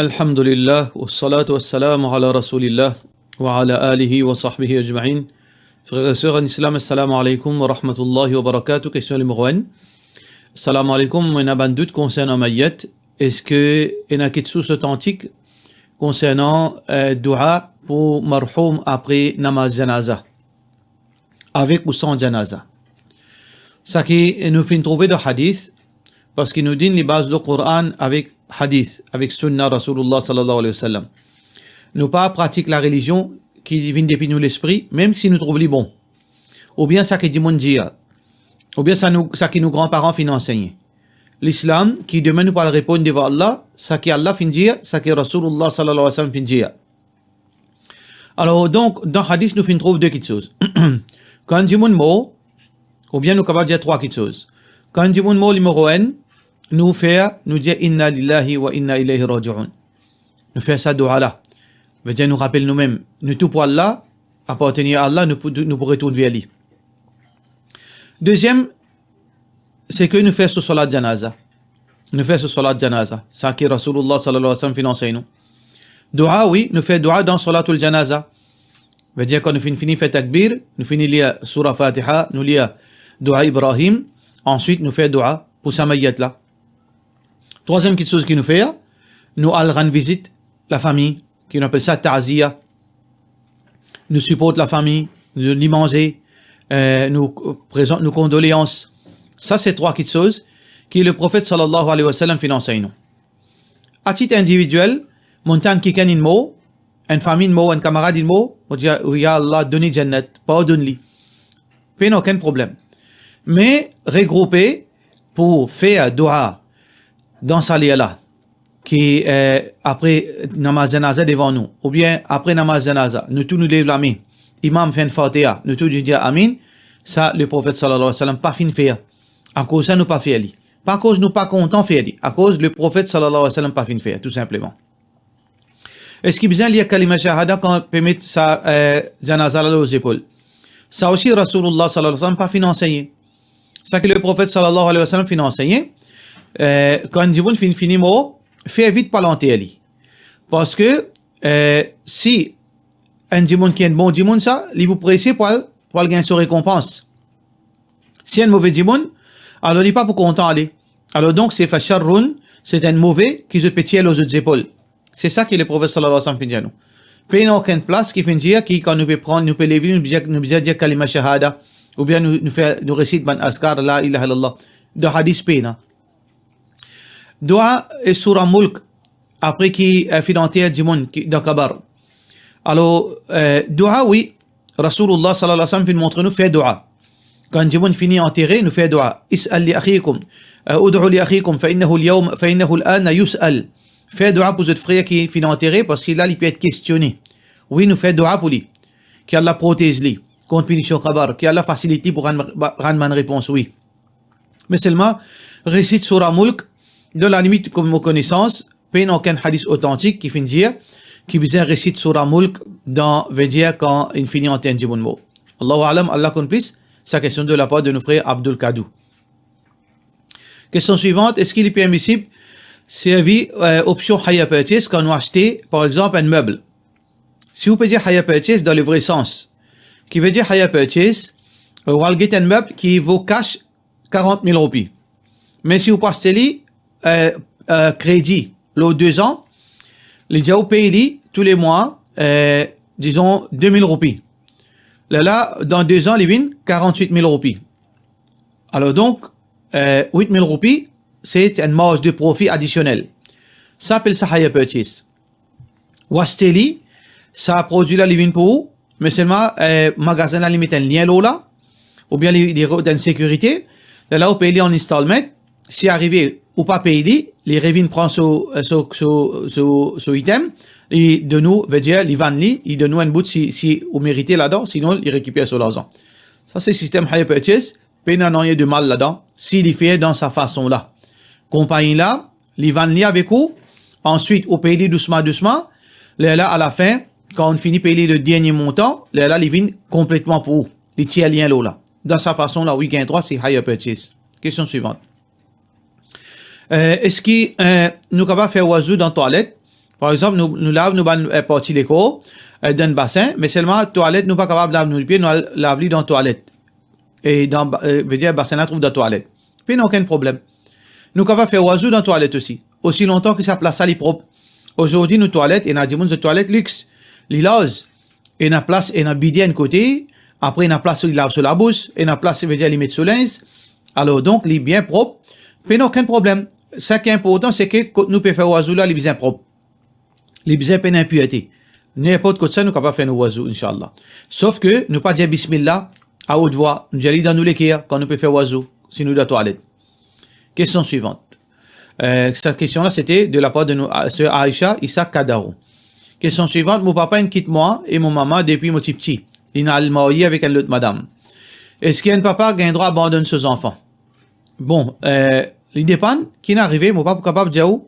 Alhamdulillah, wa salatu wa salam ala rasulillah, wa ala alihi wa sahbihi ajma'in. Frères et sœurs en islam, assalamu alaikum wa rahmatullahi wa barakatuh. Question numéro 1. Assalamu alaikum, on a un doute concernant Mayyat. Est-ce qu'il y a quelque chose d'authentique concernant dua pour marhoum après namaz janaza, avec ou sans janaza? Ça qui nous fait trouver de hadith, parce qu'il nous dit les bases du Coran avec hadith, avec sunna Rasulullah sallallahu alayhi wa sallam. Nous pas pratiquer la religion qui vient depuis nous l'esprit, même si nous trouvons les bons. Ou bien ça qui dit mon dia, ou bien ça qui nos grands-parents fin enseigné. L'islam qui demain nous parle répondre devant Allah, ça qui Allah fin dire, ça qui Rasulullah sallallahu alayhi wa sallam fin dire. Alors donc dans hadith nous fin trouve deux petites choses. Quand dit mon mot, ou bien nous capable dire trois petites choses. Quand dit mon mot numéro 1, nous dire inna lillahi wa inna ilayhi raji'un. Nous faire ça dua là. Veut dire nous rappelle nous-mêmes, nous tout pour Allah, appartenir à Allah, nous pourrons tout vers lui. Deuxième, c'est que nous faisons ce salat janaza. Nous faisons ce salat janaza. Ça qui Rasulullah sallallahu alayhi wa sallam finance nous. Dua, oui, nous faisons dua dans salatul janaza. Veut dire quand nous finissons fait takbir, nous finissons lire surah Fatiha, nous lire dua Ibrahim, ensuite nous faisons dua pour sa mayyat là. Troisième petite chose qu'il nous fait, nous allons rendre visite la famille, qui on appelle ça ta'ziya. Nous supporte la famille, nous lui manger, nous présente nos condoléances. Ça, c'est trois petites choses que le prophète sallallahu alayhi wa sallam finance nous. À titre individuel, montagne qui gagne une mot, une famille une mot, un camarade une mot, on dit, ya Allah, donnez jannat, pardonne-lui. Pas aucun problème. Mais regrouper pour faire dua dans sa là, qui après namaz janaza devant nous, ou bien après namaz janaza, nous tous nous lèvons la main, imam fait une fatiha, nous tous disons amin, ça le prophète sallallahu alayhi wa sallam pas fin faire, à cause ça nous pas faire li, pas à cause nous pas content faire li, à cause le prophète sallallahu alayhi wa sallam pas fin faire, tout simplement. Est-ce qu'il y a besoin de kalima shahada quand on peut mettre sa janaza là aux épaules? Ça aussi Rasulullah sallallahu alayhi wa sallam pas fin enseigné. Ça que le prophète sallallahu alayhi wa sallam fin enseigné. Quand on dit fini mot, fait vite parler ali. Parce que si un dimon qui est un bon dimon ça, il vous pressé pour gagner sa récompense. Si un mauvais dimon, alors il n'est pas pour content aller. Alors donc c'est fasharrun, c'est un mauvais qui se pétille aux autres épaules. C'est ça que le prophète sallallahu alayhi wa sallam fait dire nous. Pas aucune place qui fait dire qui quand nous peut prendre, nous peut lever, nous peut dire kalima shahada, ou bien nous récite ban askar la ilaha illallah. De hadith pena. Dua et surah Mulk, après qui finanté du monde dans Kabar. Alors, dua, oui, Rasulullah sallallahu alayhi wa sallam montre nous fait dua. Quand du monde finit enterré, nous fait dua. Is'al li akhikum, ud'u li akhikum, fa innahu al-ana yus'al. Fait dua pour votre frère qui finit enterré, parce qu'il là, il peut être questionné. Oui, nous fait dua pour lui. Qui Allah protège lui, contre punition Kabar, qui Allah facilité pour rendre une réponse, oui. Mais seulement, récite surah Mulk, de la limite, comme nos connaissances, pas aucun hadith authentique qui finit dire, qui besoin récite surah Mulk dans, veut dire quand il finit en termes de bon mot. Allahu alam, Allah complice, sa question de la part de nos frères Abdul Kadou. Question suivante, est-ce qu'il est permissible, servir, option hire purchase quand on achète, par exemple, un meuble? Si vous pouvez dire hire purchase dans le vrai sens, qui veut dire hire purchase, on va get un meuble qui vaut cash 40 000 roupies. Mais si vous passez crédit, l'eau 2 ans, les gens payent tous les mois, disons, 2 000 roupies. Là, dans 2 ans, ils viennent 48 000 roupies. Alors donc, 8 000 roupies, c'est une marge de profit additionnel. Ça s'appelle ça hire purchase. Wasteli, ça produit la living pour vous, mais seulement, magasin là, limite un lien là, ou bien les routes d'insécurité. Là, vous payez en installment. Si arrivé ou pas payé, les revenus prennent ce item, et de nous, veut dire, ils vendent, ils donnent un bout si vous méritez là-dedans, sinon, ils récupèrent sur l'argent. Ça, c'est le système hire purchase. Pas rien de mal là-dedans, s'il y fait dans sa façon là. Compagnie là, ils vendent avec vous, ensuite, vous payez doucement, là, à la fin, quand on finit de payer le dernier montant, là, ils viennent complètement pour vous. Les tiers liens là. Dans sa façon là, oui, gain droit, c'est hire purchase. Question suivante. Est-ce que nous sommes capables de faire oiseau dans la toilette Par exemple, nous lave nous ban partie l'écho dans le bassin, mais seulement toilette nous pas capable de laver nos pieds, nous lave dans toilette. Et dans veut dire bassin là trouve dans toilette. Puis n'a aucun problème. Nous capable faire oiseau dans toilette aussi longtemps que ça place ça li propre. Aujourd'hui nos toilettes et n'a dit de toilette luxe, li lose et n'a place et n'a bidet un côté, après n'a place il lave sur la bouche et n'a place veut dire li mettre sur linge. Alors donc li bien propre, puis n'a aucun problème. Ce qui est important c'est que nous peut faire oiseau là li bien propre. Li bien peine impureté. N'importe quoi ça nous capable faire nos oiseaux inchallah. Sauf que nous pas dire bismillah à haute voix, nous allons dans nous l'équerre quand nous peut faire oiseau, si nous de la toilette. Question suivante. Cette question-là, c'était de la part de sœur Aïcha Issa Kadaro. Question suivante. Mon papa, il quitte moi et mon maman depuis mon petit. Il n'a marié avec une autre madame. Est-ce qu'un papa a un droit à abandonner ses enfants? Bon, il dépend. Qui n'est arrivé, mon papa capable de dire où?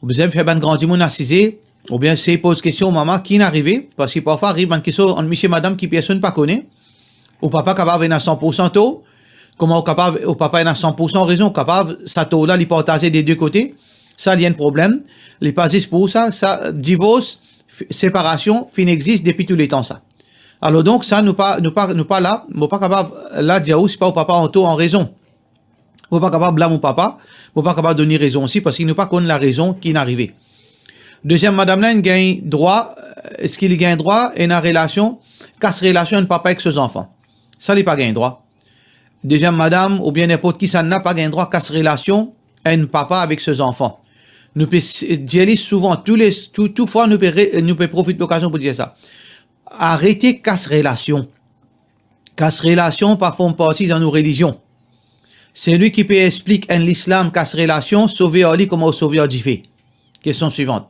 Ou bien faire un grand dimon assisé, ou bien c'est pose question au maman qui n'est arrivé, parce que parfois arrive une question entre monsieur et madame qui personne pas connaît. Ou papa capable à 100% taux, comment au papa est à 100% raison, capable, ça taux là, il partager des deux côtés, ça, il y a un problème, les pas pour ça, divorce, séparation, fin existe depuis tous les temps, ça. Alors donc, ça, nous pas là, nous pas capable, là, dire c'est pas au papa en taux en raison. Nous pas capable blâmer mon papa, nous pas capable donner raison aussi, parce qu'il nous pas connaît la raison qui est arrivée. Deuxième, madame là, il gagne droit, est-ce qu'il gagne droit, et une relation, casse relation de papa avec ses enfants. Ça n'est pas gain droit. Deuxième madame, ou bien n'importe qui, ça n'a pas gain droit, casse relation, un papa avec ses enfants. Nous peut dire souvent, tout fois, nous peut profiter de l'occasion pour dire ça. Arrêtez casse relation. Casse relation, parfois, partie dans nos religions. C'est lui qui peut expliquer en l'islam casse relation, sauver Ali, comment sauver Adjifé. Question suivante.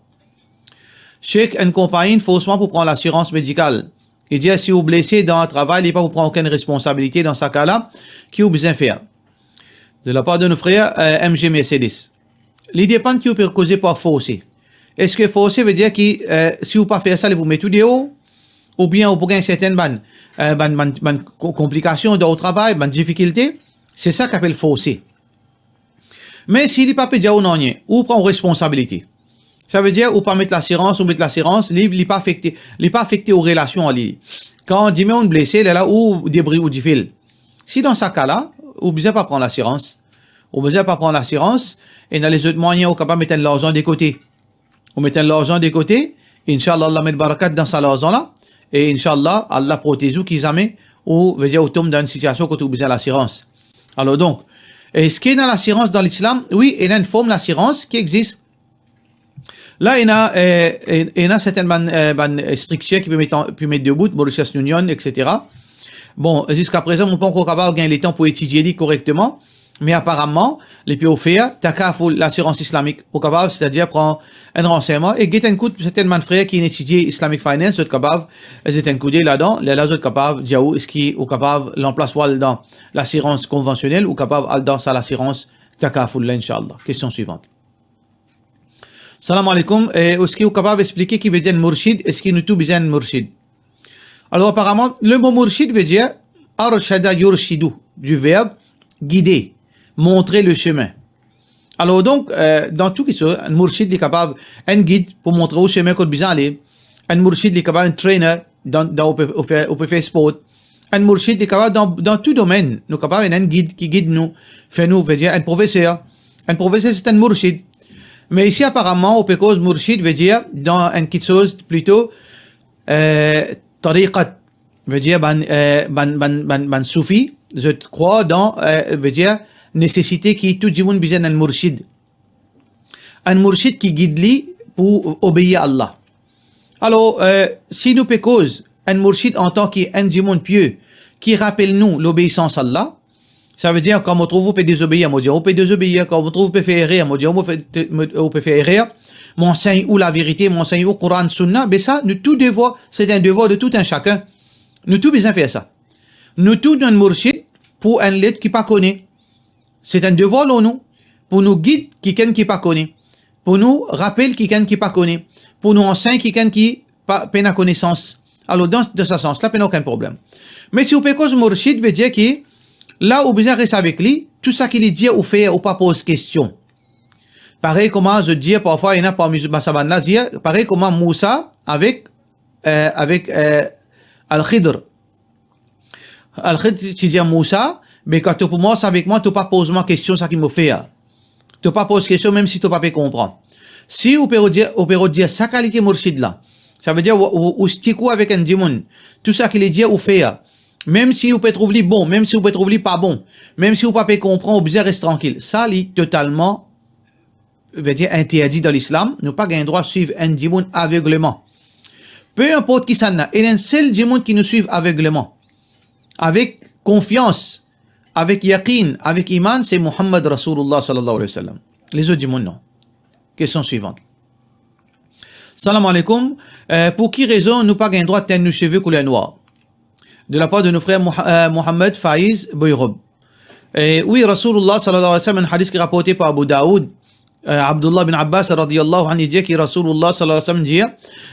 Cheikh une compagnie faussement pour prendre l'assurance médicale. Il dit, si vous blessez dans un travail, il n'est pas vous prendre aucune responsabilité dans ce cas-là, qui vous besoin faire. De la part de nos frères, MG Mercedes. L'idée dépend qui vous peut causer par forcer. Est-ce que forcer veut dire que, si vous pas faire ça, vous mettez tout de haut, ou bien vous pouvez une certaine complication dans le travail, difficulté, c'est ça qu'on appelle forcer. Mais s'il n'est pas peut dire ou non, ou prend responsabilité. Ça veut dire, ou pas mettre l'assurance, ou mettre l'assurance, il n'est pas affecté aux relations en ligne. Quand on dit, mais on est blessé, il est là, ou débris, ou du fil. Si dans ce cas-là, vous besoin pas prendre l'assurance. Vous besoin pas prendre l'assurance, et dans les autres moyens, vous capable de mettre l'argent de côté. Vous mettez l'argent de côté, Inch'Allah, Allah met barakat dans sa l'argent-là, et Inch'Allah, Allah protège vous qui jamais, ou, veut dire, vous tombez dans une situation où vous besoin l'assurance. Alors donc, est-ce qu'il y a dans l'assurance dans l'islam? Oui, il y a une forme d'assurance qui existe. Là, il y a certaines structures qui peuvent mettre debout, Mauritius Union, etc. Bon, jusqu'à présent, on peut encore capable de gagner le temps pour étudier correctement, mais apparemment, les pays offerts, t'as qu'à faire l'assurance islamique, au capable, c'est-à-dire prendre un renseignement, et get un coup de certains frères qui ont étudié Islamic Finance, sont capables, ils étaient un coup là-dedans, les autres capables, dire est-ce qu'ils sont capables, l'emplacement dans l'assurance conventionnelle, ou capable, dans ça l'assurance, t'as qu'à faire l'inch'Allah. Question suivante. Salam alaikum. Est-ce qu'il est capable d'expliquer qui veut dire murshid? Est-ce qu'il nous tout besoin de murshid? Alors, apparemment, le mot murshid veut dire arshada yurshidu, du verbe guider, montrer le chemin. Alors, donc, dans tout ça, un murshid est capable, un guide pour montrer au chemin qu'on besoin aller. Un murshid est capable, un trainer, on peut faire sport. Un murshid est capable, dans tout domaine, nous capable, un guide qui guide nous, fait nous, veut dire un professeur. Un professeur, c'est un murshid. Mais ici, apparemment, au Pécose, Mourchid veut dire, dans quelque chose plutôt, tariqat, veut dire, ban soufi, je crois dans, veut dire, nécessité qui tout le monde besoin d'un Mourchid. Un Mourchid qui guide lui pour obéir à Allah. Alors, si nous Pécose, un Mourchid en tant qu'un monde pieux, qui rappelle nous l'obéissance à Allah, ça veut dire, quand on trouve, on peut désobéir, on peut désobéir, quand on trouve, on peut faire erreur, on peut faire erreur, m'enseigne où la vérité, m'enseigne où Coran, Sunna, mais ça, nous tout devoir, c'est un devoir de tout un chacun. Nous tout besoin faire ça. Nous tout d'un mourchid pour un lettre qui pas connaît. C'est un devoir, là, nous, pour nous guider qui pas connaît. Pour nous rappeler qui pas connaît. Pour nous enseigner qui pas peine connaissance. Alors, dans ce sens-là, pas aucun problème. Mais si vous pouvez cause mourchid veut dire là où besoin rester avec lui, tout ça qu'il dit ou fait ou pas pose question. Pareil comment je dis parfois, il y en a pas musulmans, pareil comment Moussa avec Al-Khidr. Al-Khidr, tu dis à Moussa, mais quand tu commences avec moi, tu pas poser ma question, ça qui me fait. Tu pas poser question, même si tu pas comprendre. Si vous pouvez dire, sa qualité mourchid là, ça veut dire, ou stick avec un démon, tout ça qu'il est dit, ou fait. Même si vous pouvez trouver bon, même si vous pouvez trouver pas bon, même si vous pas comprendre, vous bien rester tranquille. Ça, est totalement, veut dire, interdit dans l'islam. Nous pas le droit de suivre un démon aveuglement. Peu importe qui ça n'a, il y a un seul démon qui nous suit aveuglement. Avec confiance, avec yaqin, avec iman, c'est Muhammad Rasulullah sallallahu alayhi wa sallam. Les autres démons, non. Question suivante. Salam alaikum. Pour qui raison nous pas le droit de teindre nos cheveux couleur noire? De la part de nos frères Mohamed Faiz Boyrob. Oui, Rasulullah sallallahu alayhi wa sallam, un hadith qui est rapporté par Abu Daoud, Abdullah bin Abbas radiyallahu anhu dit que Rasulullah sallallahu alayhi wa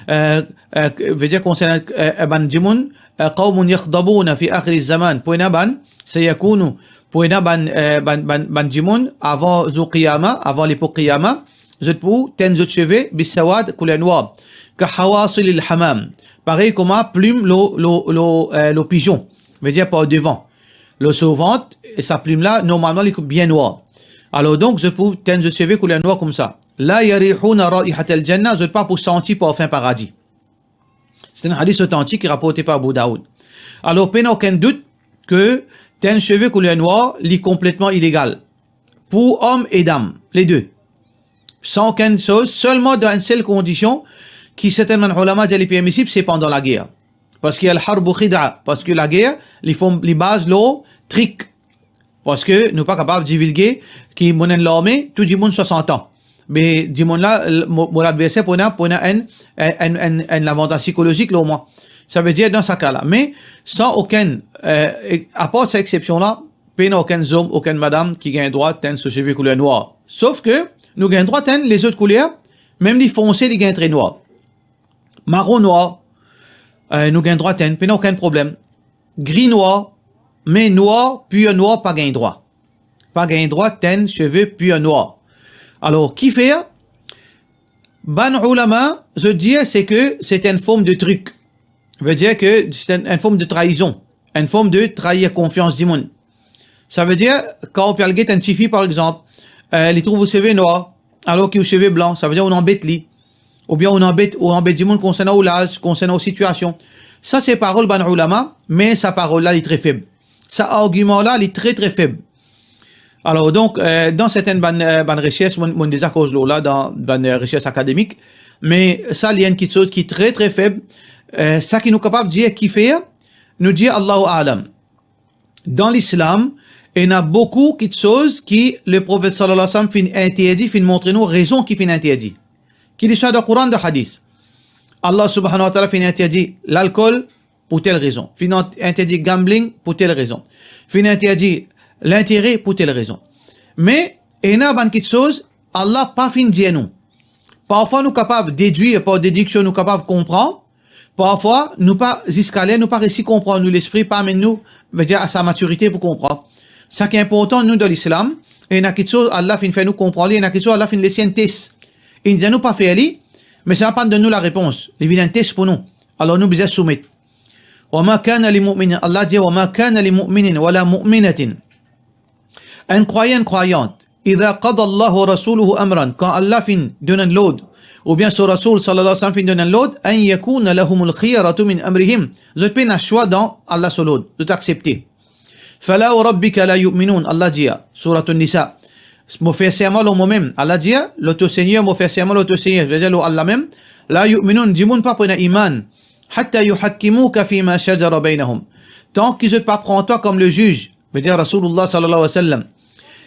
sallam dit, veut dire concernant ban jimun, qawmun yakhdabuna fi akhir zaman, poina ban, sayakunu, poina ban jimun, avant zu qiyama, avant l'époque qiyama, zut pou, ten zut cheveux, bisawad, couleur noire, ka hawasil al-hamam, pareil comme plume le pigeon, veut dire par devant. Le sauvante, et sa plume là, normalement, elle est bien noire. Alors donc, je peux teindre le cheveux couleur noire comme ça. La yarihuna ra'ihat al-jannah, je ne pas pour sentir parfum paradis. C'est un hadith authentique rapporté par Abu Daoud. Alors, pas aucun doute que teindre cheveux couleur noire est complètement illégal. Pour hommes et dames, les deux. Sans aucune chose, seulement dans une seule condition, qui certainement ulama dit les permissible, c'est pendant la guerre. Parce qu'il y a le harbu khid'a, parce que la guerre, ils font les bases, l'eau, trick. Parce que nous pas capables de divulguer qui mène l'armée, tout le monde 60 ans. Mais du monde là, mon adversaire pour un avantage psychologique là au moins. Ça veut dire dans ce cas-là. Mais sans aucun, à part cette exception-là, pas aucun homme, aucune madame qui gagne droit de teindre ce cheveux couleur noire. Sauf que nous gagnons droit de teindre les autres couleurs, même les foncés, ils gagnent très noir. Marron noir, nous gagnons droit de teindre, pas aucun problème. Gris noir, mais noir, pur noir, pas gain droit. Pas gain droit, teint, cheveux, pur noir. Alors, qui fait? Ban ulama, je dis, c'est que c'est une forme de truc. Ça veut dire que c'est une forme de trahison. Une forme de trahir confiance du monde. Ça veut dire, quand on peut aller un chifi, par exemple, il trouve vos cheveux noirs, alors qu'il a cheveux blancs, ça veut dire on embête lui. Ou bien on embête du monde concernant l'âge, concernant la situation. Ça, c'est parole ban ulama, mais sa parole-là, elle est très faible. Ce argument-là, il est très très faible. Alors donc, dans certaines bonnes recherches, mon déjà cause là, dans bonnes recherches académiques, mais ça, il y a une petite chose qui est très très faible. Ça qui nous est capable de dire qui fait, nous dit Allahu A'lam. Dans l'islam, il y a beaucoup de choses qui le prophète sallallahu alayhi wa sallam fait interdit, fait montrer nous raison qui fait interdit. Qu'il soit dans le Coran de Hadith. Allah subhanahu wa ta'ala fait interdit l'alcool, pour telle raison. Fin interdit gambling pour telle raison. Fin interdit l'intérêt pour telle raison. Mais, il y a une petite chose, Allah pas fin dire nous. Parfois, nous capables de déduire, par déduction, nous capables de comprendre. Parfois, nous pas jusqu'à là, nous pas réussi à comprendre, nous l'esprit pas mais nous, veut dire à sa maturité pour comprendre. Ça qui est important, nous, dans l'islam, il y a quelque chose, Allah fin fait nous comprendre, il y a quelque chose, Allah fin laisser un test. Il ne dit nous pas faire aller, mais ça va pas donner nous la réponse. Il vient un test pour nous. Alors, nous, besoin soumettre. وما كان لمؤمن الله dit وما كان لمؤمن ولا مؤمنة un croyant croyante إذا قضى الله ورسوله أمرا quand Allah fin donne un l'ordre ou bien son Rasoul sallallahu alayhi wa sallam fin donne un l'ordre أن يكون لهم الخيرة من أمرهم vous avez un choix dans Allah sur l'ordre de t'accepter فلا وربك لا يؤمنون Allah dit سورة النساء me fait serment au moi-même Allah dit l'autre Seigneur me fait serment l'autre Seigneur je veux dire Allah même لا يؤمنون dis moun pas pour un iman حتى يحكموك فيما شجر بينهم tant qu'ils ne pas prendre toi comme le juge veut dire Rasulullah sallallahu alayhi wa sallam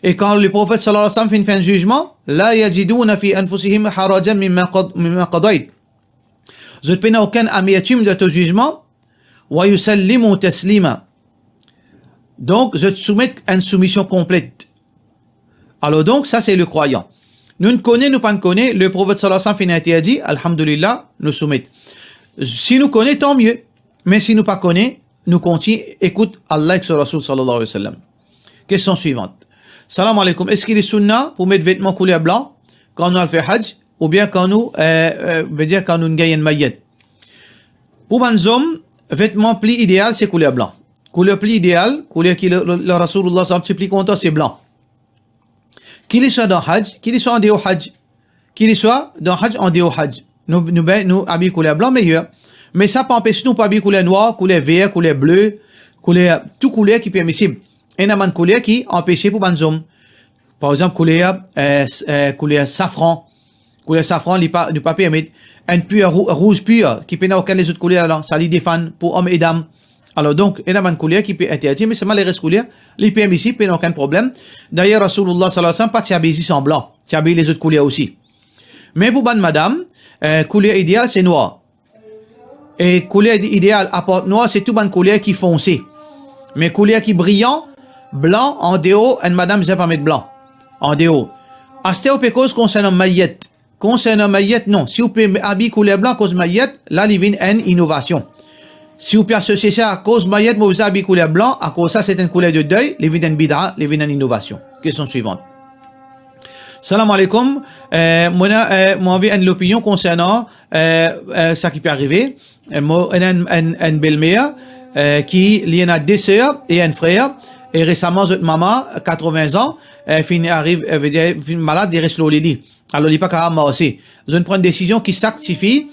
et quand le prophète sallallahu alayhi wa sallam fait un jugement لا يجدون في أنفسهم حرجا مما قضيت vous n'avez aucun amertume de ton jugement ويسلموا تسليما donc je te soumets à une soumission complète. Alors donc ça c'est le croyant. Nous ne connaissons pas le prophète sallallahu alayhi wa sallam fait interdit alhamdulillah nous soumettre. Si nous connaissons, tant mieux. Mais si nous pas connaissons, nous continuons, écoute Allah et son Rasul sallallahu alayhi wa sallam. Question suivante. Salam alaikum. Est-ce qu'il est sunnah pour mettre vêtements couleur blanc quand nous fait hajj, ou bien quand nous, veut dire quand nous gagnons mayyet. Pour les hommes, vêtement plus idéal, c'est couleur blanc. Couleur plus idéale, couleur qui le Rasulullah s'est plus content, c'est blanc. Qu'il soit dans hajj, qu'il soit en déo hajj, qu'il soit dans hajj, en déo hajj. Nous habillons couleur blanc meilleur. Mais ça peut empêcher nous pas habiller couleur noire, couleur vert, couleur bleu, couleur, tout couleur qui est permissible. Et il y a une couleur qui empêche pour les hommes. Par exemple, couleur safran. Couleur safran, il ne pas permettre. Un rouge pur, qui peut n'a aucun des autres couleurs là, ça lui défend pour hommes et dames. Alors donc, il y a une couleur qui peut interdire, mais seulement les restes couleurs, les permissibles, il n'y a aucun problème. D'ailleurs, Rasulullah sallallahu alayhi wa sallam, pas de habiller en blanc, tu habilles les autres couleurs aussi. Mais pour bonne madame, couleur idéale, c'est noir. Et couleur idéale à porte noire, c'est tout bonne couleur qui foncée. Mais couleur qui brillant, blanc, en déo, une madame, ne pas mettre blanc. En déo. Astéopécose concernant maillette. Concernant maillette, non. Si vous pouvez habiller couleur blanc cause maillette, là, il y a une innovation. Si vous pouvez associer ça à cause maillette, vous habillez couleur blanc, à cause ça, c'est une couleur de deuil, il y a une bid'a, il y a une innovation. Question suivante. Salam alaikum. Moi, j'ai une opinion concernant ça qui peut arriver. Moi, j'ai une belle-mère qui a deux sœurs et un frère. Et récemment, cette maman, 80 ans, arrive malade, il reste au lit. Alors, il n'est pas capable de aussi. Je prends une décision qui s'actifie.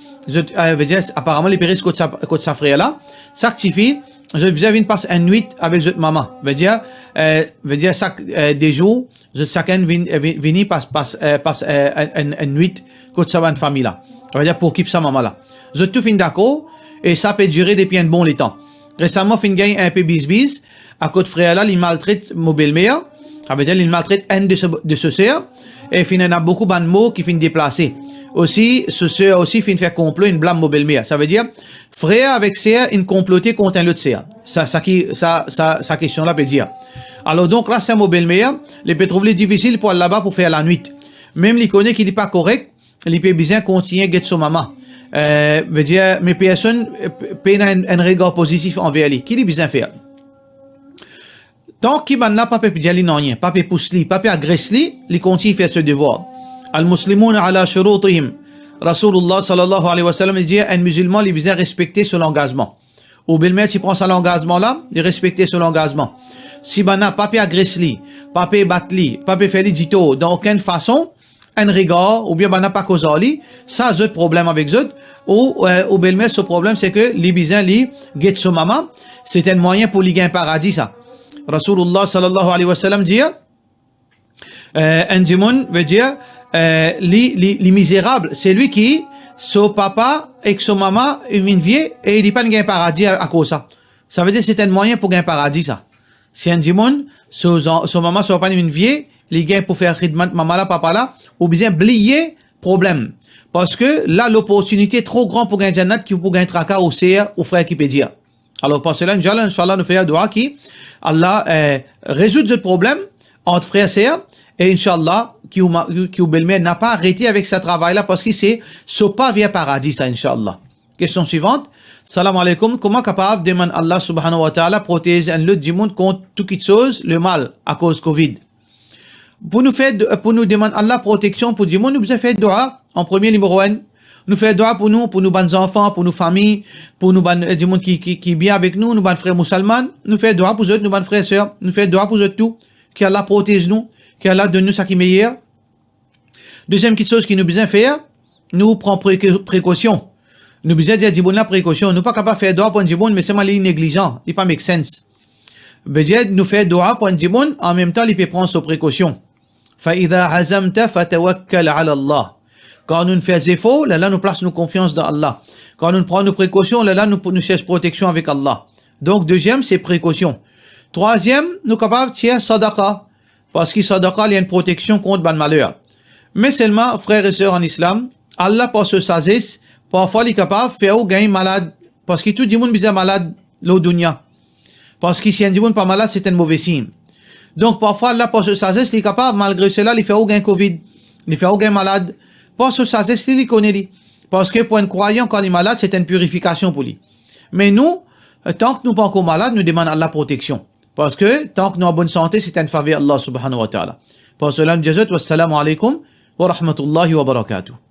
Apparemment, les péris de sa frère là, s'actifie. Je viens passer une nuit avec cette maman. Veut dire chaque des jours, chacun vient passe une nuit côté sa famille là. Veut dire pour quitter sa maman là. Je tout fin d'accord et ça peut durer depuis un bon temps. Récemment, fin gagne un peu bis à côté frère là, il maltraite mon belle-mère. Ça veut dire il maltraite un de ce sœur et fin a beaucoup de mots qui finissent déplacer. Aussi, ce sœur aussi finit faire complot, une blâme mon belle-mère. Ça veut dire frère avec sœur, une comploté contre un autre sœur. Ça question là peut dire. Alors donc là, c'est mon belle-mère, les peut trouver difficile pour aller là-bas pour faire la nuit. Même les connaît qu'il n'est pas correct, il peut bien continuer à guetter son maman. Veut dire, mais personne peine un regard positif envers lui. Qu'il est bien faire. Tant qu'il n'a pas pu dire non rien, pas pu pousser lui, pas pu agresser lui, il continue à faire ce devoir. Al-Muslimun ala shurutihim. Rasulullah sallallahu alayhi wa sallam dit un musulman il besoin respecter son engagement. Ou belle-mère s'il prend son engagement là, il respecter son engagement. Si bana pas pu agresser lui, pas pu battre lui, pas pu faire lui dito dans aucune façon, un regard ou bien bana pas cause lui, ça a problème avec eux. Ou belle-mère ce problème c'est que les besoin li get son maman, c'est un moyen pour lui gagner paradis ça. Rasulullah sallallahu alayhi wa sallam dit un démon veut dire les misérables, c'est lui qui, son papa et son maman, une vie, et il dit pas de gagner paradis à cause ça. Ça veut dire que c'est un moyen pour gagner paradis ça. Si un démon, son maman, son papa, une vie, il gagne pour faire khidmat maman là, papa là, ou bien oublier problème. Parce que là, l'opportunité est trop grande pour gagner jannat, qui pour gagner tracas au sœur, au frère qui peut dire. Alors, pour cela, Inch'Allah, nous faisons dua qui, Allah, résout ce problème entre frères et sœurs, et Inch'Allah, qui ou belle-mère n'a pas arrêté avec ce travail-là parce que c'est pas via paradis, ça, Inch'Allah. Question suivante. Salam alaikum. Comment capable de demander Allah subhanahu wa ta'ala protéger un autre du monde contre toute chose, le mal, à cause Covid? Pour nous demander Allah protection pour du monde, nous devons faire dua en premier numéro 1. Nous faisons dua pour nos bonnes enfants, pour nos familles, pour nous du monde qui bien avec nous, nos bonnes frères musulmans. Nous faisons dua pour eux, nos bonnes frères et sœurs. Nous faisons dua pour eux tout. Que Allah protège nous. Que Allah donne nous ce qui est meilleur. Deuxième petite chose qui nous besoin faire, nous prenons précaution. Nous besoin dire du bon la précaution. Nous pas capable de faire dua pour un djibon, mais seulement les négligents. Il pas make sense. Besoin nous faire dua pour un djibon, en même temps, il peut prendre ses précautions. فَإِذَا عَزَمْتَ فَتَوَكَّلْ عَلَى اللَّهِ. Quand nous faisons effort, là, nous plaçons nos confiance dans Allah. Quand nous prenons nos précautions, là, nous cherchons protection avec Allah. Donc, deuxième, c'est précaution. Troisième, nous sommes capables de tirer sadaqa. Parce que sadaqa, il y a une protection contre le malheur. Mais seulement, frères et sœurs en islam, Allah, par ce sagesse, parfois, il est capable de faire gagner malade. Parce que tout le monde est malade, l'au dunya. Parce que si un monde pas malade, c'est un mauvais signe. Donc, parfois, Allah, par ce sagesse, il est capable, malgré cela, il fait gagner Covid. Il fait gagner malade. Par ce sagesse, il connaît lui. Parce que pour un croyant, quand il est malade, c'est une purification pour lui. Mais nous, tant que nous pas encore malades, nous demandons Allah protection. Parce que tant que nous en bonne santé, c'est une faveur Allah subhanahu wa ta'ala. Pour cela, nous disons, wassalamu alaikum wa rahmatullahi wa barakatuh.